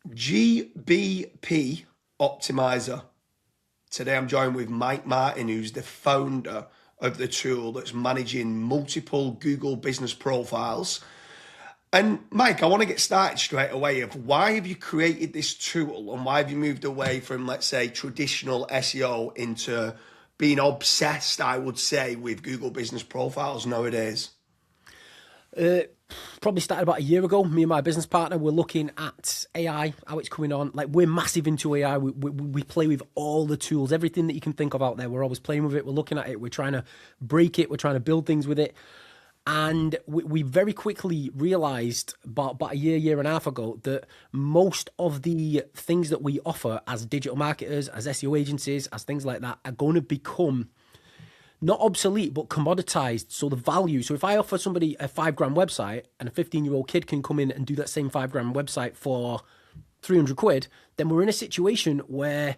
GBP Optimizer. Today I'm joined with Mike Martin, who's the founder of the tool that's managing multiple Google business profiles. And Mike, I want to get started straight away of why have you created this tool and why have you moved away from, let's say, traditional SEO into being obsessed, I would say, with Google business profiles nowadays? Probably started about a year ago. Me and my business partner were looking at AI, how it's coming on. Like, we're massive into AI. We play with all the tools, everything that you can think of out there. We're always playing with it. We're looking at it. We're trying to break it. We're trying to build things with it. And we very quickly realized about a year and a half ago that most of the things that we offer as digital marketers, as SEO agencies, as things like that are going to become not obsolete, but commoditized. So the value. So if I offer somebody a £5,000 website and a 15-year-old kid can come in and do that same £5,000 website for 300 quid, then we're in a situation where,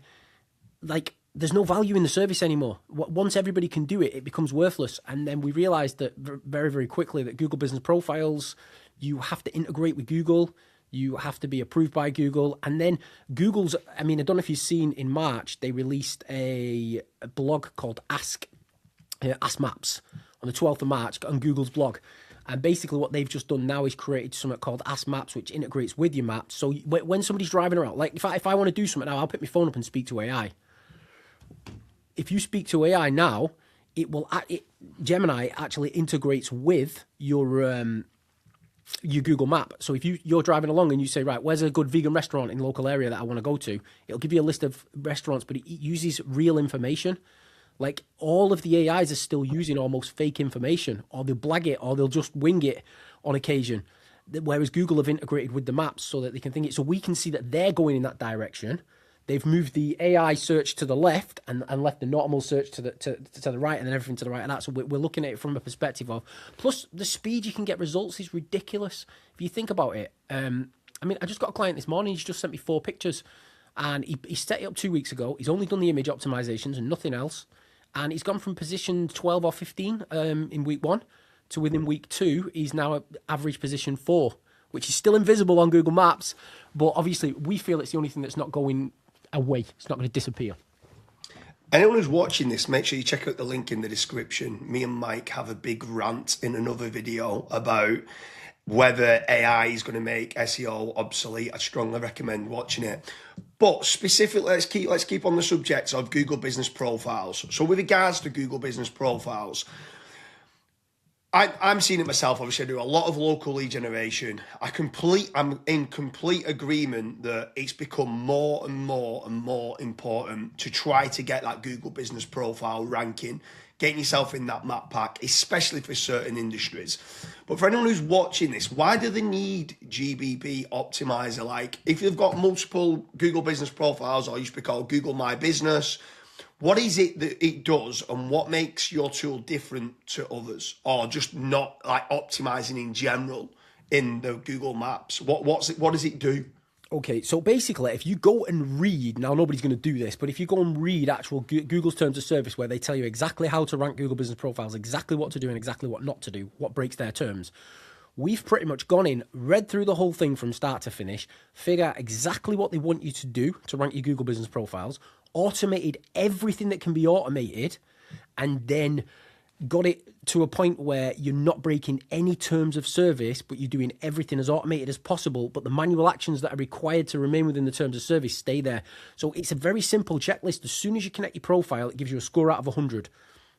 like, there's no value in the service anymore. Once everybody can do it, it becomes worthless. And then we realized that very, very quickly that Google business profiles, you have to integrate with Google. You have to be approved by Google. And then Google's, I mean, I don't know if you've seen in March, they released a blog called Ask Maps on the 12th of March on Google's blog. And basically what they've just done now is created something called Ask Maps, which integrates with your maps. So when somebody's driving around, like if I want to do something now, I'll pick my phone up and speak to AI. If you speak to AI now, Gemini actually integrates with your Google map. So if you're driving along and you say, right, where's a good vegan restaurant in the local area that I want to go to? It'll give you a list of restaurants, but it uses real information. Like, all of the AIs are still using almost fake information, or they'll blag it, or they'll just wing it on occasion. Whereas Google have integrated with the maps so that they can think it. So we can see that they're going in that direction. They've moved the AI search to the left and left the normal search to the right, and then everything to the right of that. So we're looking at it from a perspective of, plus the speed you can get results is ridiculous. If you think about it, I mean, I just got a client this morning. He's just sent me 4 pictures, and he set it up 2 weeks ago. He's only done the image optimizations and nothing else. And he's gone from position 12 or 15 in week 1 to within week 2, he's now at average position 4, which is still invisible on Google Maps. But obviously, we feel it's the only thing that's not going away. It's not going to disappear. Anyone who's watching this, make sure you check out the link in the description. Me and Mike have a big rant in another video about whether AI is going to make SEO obsolete. I strongly recommend watching it. But specifically, let's keep on the subject of Google business profiles. So with regards to Google business profiles, I'm seeing it myself. Obviously, I do a lot of local lead generation. I'm in complete agreement that it's become more and more important to try to get that Google business profile ranking, getting yourself in that map pack, especially for certain industries. But for anyone who's watching this, why do they need GBP Optimizer? Like, if you've got multiple Google business profiles, or used to be called Google My Business, what is it that it does, and what makes your tool different to others, or just not like optimizing in general in the Google Maps? What does it do? Okay, so basically, if you go and read, now nobody's going to do this, but if you go and read actual Google's terms of service, where they tell you exactly how to rank Google business profiles, exactly what to do and exactly what not to do, what breaks their terms, we've pretty much gone in, read through the whole thing from start to finish, figure out exactly what they want you to do to rank your Google business profiles, automated everything that can be automated, and then got it to a point where you're not breaking any terms of service, but you're doing everything as automated as possible, but the manual actions that are required to remain within the terms of service stay there. So it's a very simple checklist. As soon as you connect your profile, it gives you a score out of 100.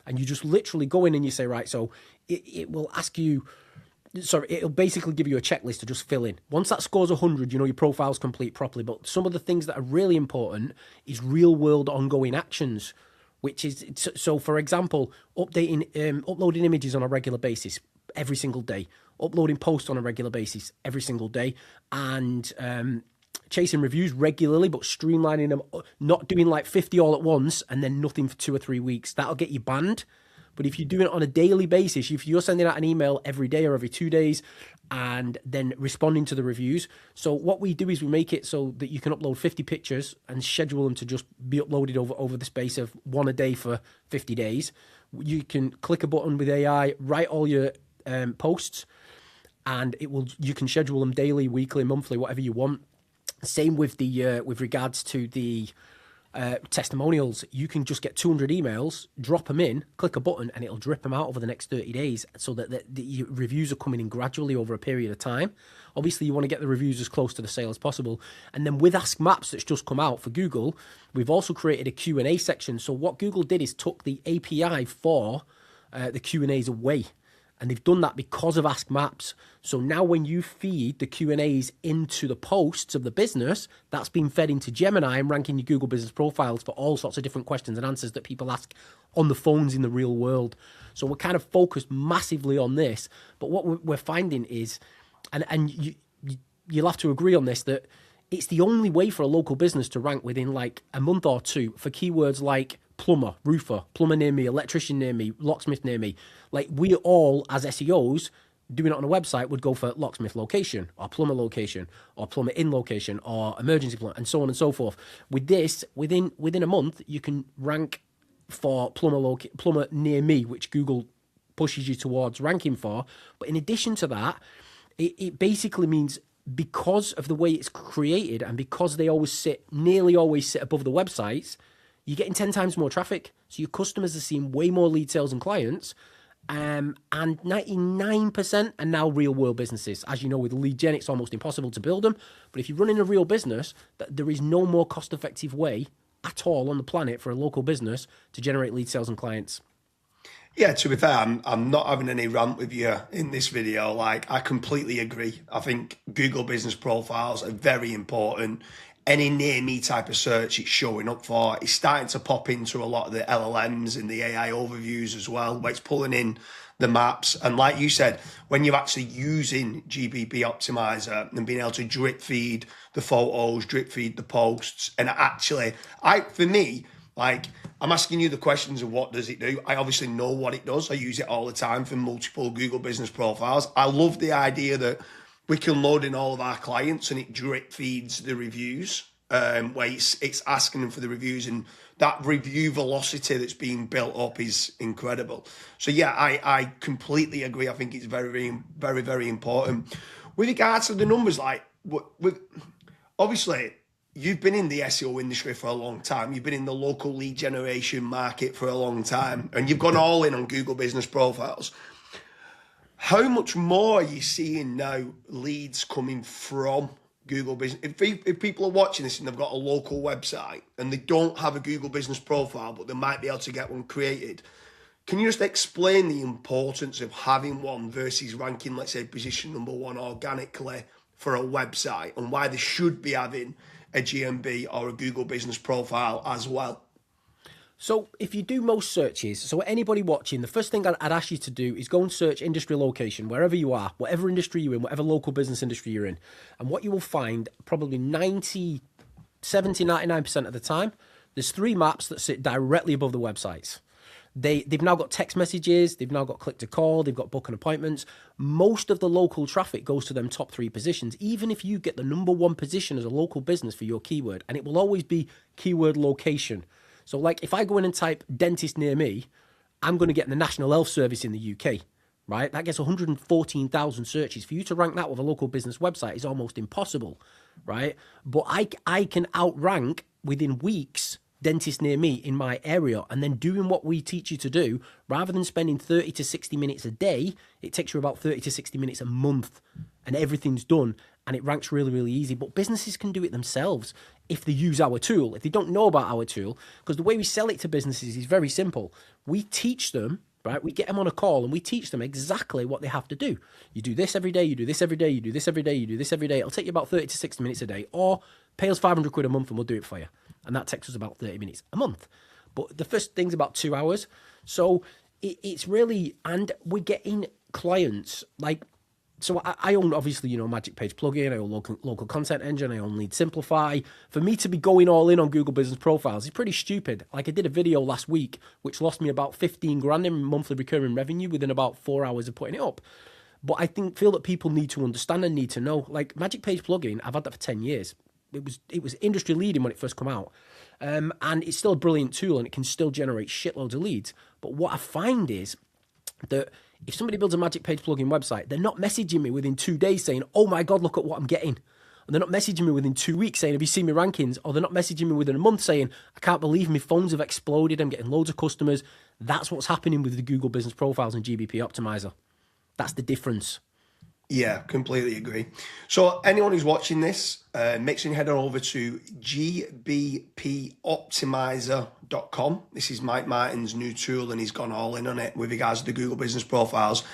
And you just literally go in and you say, right, so it will ask you, it'll basically give you a checklist to just fill in. Once that score's 100, you know your profile's complete properly. But some of the things that are really important is real world ongoing actions, which is, so for example, uploading images on a regular basis every single day, uploading posts on a regular basis every single day, and chasing reviews regularly, but streamlining them, not doing like 50 all at once and then nothing for 2 or 3 weeks. That'll get you banned. But if you do it on a daily basis, if you're sending out an email every day or every 2 days and then responding to the reviews. So what we do is we make it so that you can upload 50 pictures and schedule them to just be uploaded over the space of 1 a day for 50 days. You can click a button with AI, write all your posts, and you can schedule them daily, weekly, monthly, whatever you want. Same with the with regards to the testimonials. You can just get 200 emails, drop them in, click a button, and it'll drip them out over the next 30 days so that the reviews are coming in gradually over a period of time. Obviously, you want to get the reviews as close to the sale as possible. And then with Ask Maps that's just come out for Google, we've also created a Q&A section. So what Google did is took the API for the Q&As away. And they've done that because of Ask Maps. So now when you feed the Q&As into the posts of the business, that's being fed into Gemini and ranking your Google business profiles for all sorts of different questions and answers that people ask on the phones in the real world. So we're kind of focused massively on this. But what we're finding is, and you'll have to agree on this, that it's the only way for a local business to rank within like a month or two for keywords like plumber, roofer, plumber near me, electrician near me, locksmith near me. Like we all, as SEOs, doing it on a website would go for locksmith location or plumber location or plumber in location or emergency plumber and so on and so forth. With this, within a month, you can rank for plumber near me, which Google pushes you towards ranking for. But in addition to that, it basically means because of the way it's created and because they nearly always sit above the websites, you're getting 10 times more traffic. So your customers are seeing way more lead sales and clients. And 99% are now real world businesses. As you know, with lead gen, it's almost impossible to build them. But if you're running a real business, there is no more cost effective way at all on the planet for a local business to generate lead sales and clients. Yeah, to be fair, I'm not having any rant with you in this video. Like, I completely agree. I think Google business profiles are very important. Any near me type of search it's showing up for, it's starting to pop into a lot of the LLMs and the AI overviews as well, where it's pulling in the maps. And like you said, when you're actually using GBP Optimizer and being able to drip feed the photos, drip feed the posts, and actually, for me, like, I'm asking you the questions of what does it do. I obviously know what it does. I use it all the time for multiple Google business profiles. I love the idea that we can load in all of our clients and it drip feeds the reviews, where it's asking them for the reviews, and that review velocity that's being built up is incredible. So yeah, I completely agree. I think it's very, very, very, very important. With regards to the numbers, like, obviously, you've been in the SEO industry for a long time. You've been in the local lead generation market for a long time, and you've gone all in on Google business profiles. How much more are you seeing now leads coming from Google business? If people are watching this and they've got a local website and they don't have a Google business profile, but they might be able to get one created, can you just explain the importance of having one versus ranking, let's say, position number one organically for a website, and why they should be having a GMB or a Google business profile as well? So if you do most searches, so anybody watching, the first thing I'd ask you to do is go and search industry location, wherever you are, whatever industry you're in, whatever local business industry you're in. And what you will find probably 99% of the time, there's three maps that sit directly above the websites. They've now got text messages, they've now got click to call, they've got book and appointments. Most of the local traffic goes to them top three positions, even if you get the number one position as a local business for your keyword, and it will always be keyword location. So like if I go in and type dentist near me, I'm going to get the National Health Service in the UK, right? That gets 114,000 searches. For you to rank that with a local business website is almost impossible, right? But I can outrank within weeks dentist near me in my area, and then doing what we teach you to do, rather than spending 30 to 60 minutes a day, it takes you about 30 to 60 minutes a month, and everything's done, and it ranks really, really easy. But businesses can do it themselves if they use our tool, if they don't know about our tool, because the way we sell it to businesses is very simple. We teach them, right? We get them on a call and we teach them exactly what they have to do. You do this every day, you do this every day, you do this every day, you do this every day. It'll take you about 30 to 60 minutes a day, or pay us 500 quid a month and we'll do it for you. And that takes us about 30 minutes a month. But the first thing's about 2 hours. So it's really, and we're getting clients like, so I own, obviously, Magic Page plugin, I own local content engine, I own Lead Simplify. For me to be going all in on Google business profiles is pretty stupid. Like I did a video last week, which lost me about 15 grand in monthly recurring revenue within about 4 hours of putting it up. But I feel that people need to understand and need to know, like Magic Page plugin, I've had that for 10 years. It was industry leading when it first came out. And it's still a brilliant tool and it can still generate shitloads of leads. But what I find is that if somebody builds a Magic Page plugin website, they're not messaging me within 2 days saying, oh my God, look at what I'm getting. and they're not messaging me within 2 weeks saying, have you seen my rankings? Or they're not messaging me within a month saying, I can't believe my phones have exploded, I'm getting loads of customers. That's what's happening with the Google Business Profiles and GBP Optimizer. That's the difference. Yeah, completely agree. So anyone who's watching this, make sure you head on over to gbpoptimizer.com. This is Mike Martin's new tool, and he's gone all in on it with regards to the Google Business Profiles.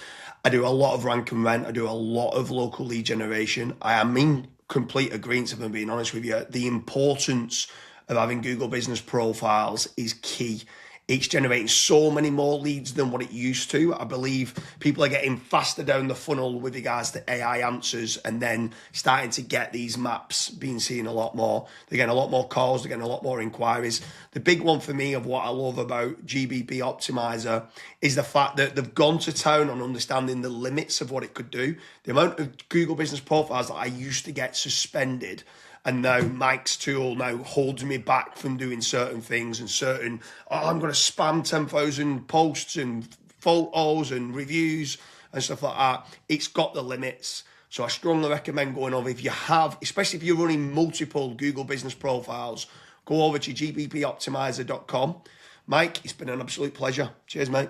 I do a lot of rank and rent. I do a lot of local lead generation. I am in complete agreement, if I'm being honest with you. The importance of having Google Business Profiles is key. It's generating so many more leads than what it used to. I believe people are getting faster down the funnel with regards to AI answers, and then starting to get these maps being seen a lot more. They're getting a lot more calls, they're getting a lot more inquiries. The big one for me of what I love about GBP Optimizer is the fact that they've gone to town on understanding the limits of what it could do. The amount of Google Business Profiles that I used to get suspended, and now Mike's tool now holds me back from doing certain things and certain, I'm going to spam 10,000 posts and photos and reviews and stuff like that. It's got the limits. So I strongly recommend going over, if you have, especially if you're running multiple Google Business Profiles, go over to gbpoptimizer.com. Mike, it's been an absolute pleasure. Cheers, mate.